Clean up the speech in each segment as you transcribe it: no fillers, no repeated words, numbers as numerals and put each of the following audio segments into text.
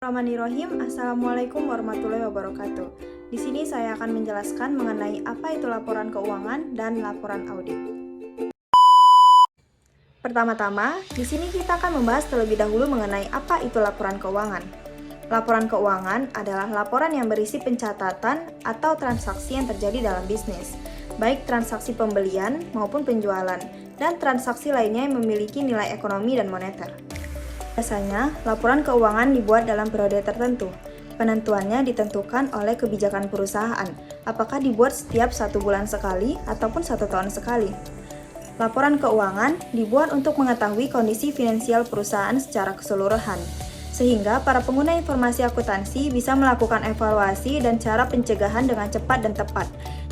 Bismillahirrahmanirrahim. Assalamualaikum warahmatullahi wabarakatuh. Di sini saya akan menjelaskan mengenai apa itu laporan keuangan dan laporan audit. Pertama-tama, di sini kita akan membahas terlebih dahulu mengenai apa itu laporan keuangan. Laporan keuangan adalah laporan yang berisi pencatatan atau transaksi yang terjadi dalam bisnis, baik transaksi pembelian maupun penjualan, dan transaksi lainnya yang memiliki nilai ekonomi dan moneter. Biasanya, laporan keuangan dibuat dalam periode tertentu. Penentuannya ditentukan oleh kebijakan perusahaan, apakah dibuat setiap 1 bulan sekali ataupun 1 tahun sekali. Laporan keuangan dibuat untuk mengetahui kondisi finansial perusahaan secara keseluruhan, sehingga para pengguna informasi akuntansi bisa melakukan evaluasi dan cara pencegahan dengan cepat dan tepat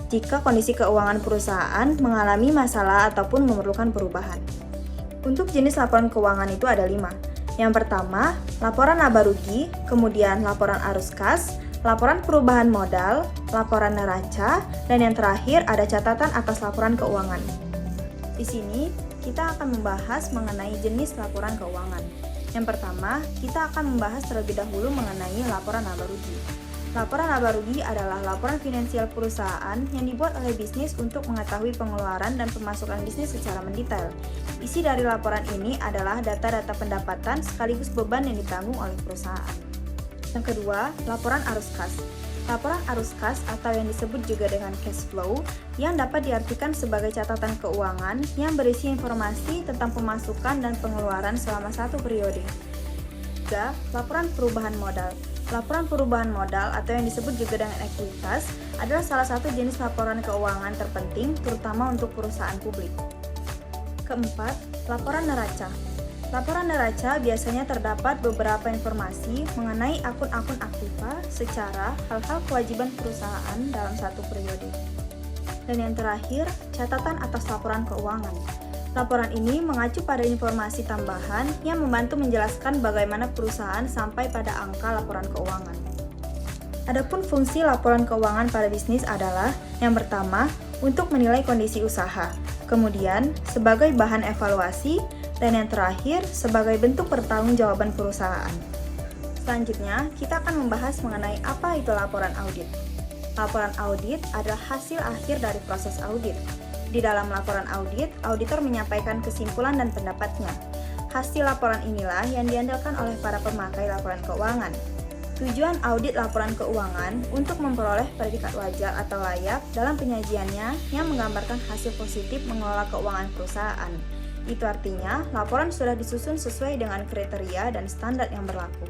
jika kondisi keuangan perusahaan mengalami masalah ataupun memerlukan perubahan. Untuk jenis laporan keuangan itu ada 5. Yang pertama, laporan laba rugi, kemudian laporan arus kas, laporan perubahan modal, laporan neraca, dan yang terakhir ada catatan atas laporan keuangan. Di sini, kita akan membahas mengenai jenis laporan keuangan. Yang pertama, kita akan membahas terlebih dahulu mengenai laporan laba rugi. Laporan laba rugi adalah laporan finansial perusahaan yang dibuat oleh bisnis untuk mengetahui pengeluaran dan pemasukan bisnis secara mendetail. Isi dari laporan ini adalah data-data pendapatan sekaligus beban yang ditanggung oleh perusahaan. Yang kedua, laporan arus kas. Laporan arus kas atau yang disebut juga dengan cash flow yang dapat diartikan sebagai catatan keuangan yang berisi informasi tentang pemasukan dan pengeluaran selama satu periode. 3. Laporan perubahan modal. Laporan perubahan modal atau yang disebut juga dengan ekuitas adalah salah satu jenis laporan keuangan terpenting terutama untuk perusahaan publik. Keempat, laporan neraca. Laporan neraca biasanya terdapat beberapa informasi mengenai akun-akun aktiva secara hal-hal kewajiban perusahaan dalam satu periode. Dan yang terakhir, catatan atas laporan keuangan. Laporan ini mengacu pada informasi tambahan yang membantu menjelaskan bagaimana perusahaan sampai pada angka laporan keuangan. Adapun fungsi laporan keuangan pada bisnis adalah yang pertama, untuk menilai kondisi usaha, kemudian sebagai bahan evaluasi, dan yang terakhir sebagai bentuk pertanggungjawaban perusahaan. Selanjutnya, kita akan membahas mengenai apa itu laporan audit. Laporan audit adalah hasil akhir dari proses audit. Di dalam laporan audit, auditor menyampaikan kesimpulan dan pendapatnya. Hasil laporan inilah yang diandalkan oleh para pemakai laporan keuangan. Tujuan audit laporan keuangan untuk memperoleh predikat wajar atau layak dalam penyajiannya yang menggambarkan hasil positif mengelola keuangan perusahaan. Itu artinya, laporan sudah disusun sesuai dengan kriteria dan standar yang berlaku.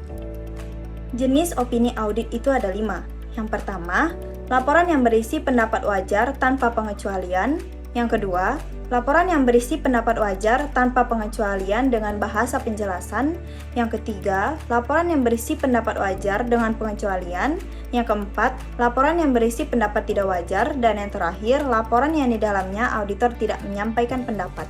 Jenis opini audit itu ada 5. Yang pertama, laporan yang berisi pendapat wajar tanpa pengecualian. Yang kedua, laporan yang berisi pendapat wajar tanpa pengecualian dengan bahasa penjelasan. Yang ketiga, laporan yang berisi pendapat wajar dengan pengecualian. Yang keempat, laporan yang berisi pendapat tidak wajar. Dan yang terakhir, laporan yang di dalamnya auditor tidak menyampaikan pendapat.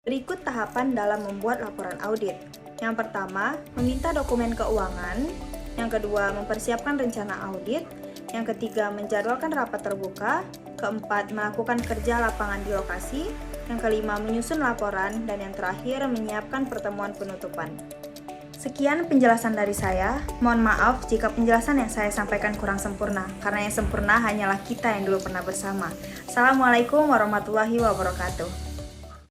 Berikut tahapan dalam membuat laporan audit. Yang pertama, meminta dokumen keuangan. Yang kedua, mempersiapkan rencana audit. Yang ketiga, menjadwalkan rapat terbuka. Keempat, melakukan kerja lapangan di lokasi. Yang kelima, menyusun laporan. Dan yang terakhir, menyiapkan pertemuan penutupan. Sekian penjelasan dari saya. Mohon maaf jika penjelasan yang saya sampaikan kurang sempurna, karena yang sempurna hanyalah kita yang dulu pernah bersama. Assalamualaikum warahmatullahi wabarakatuh.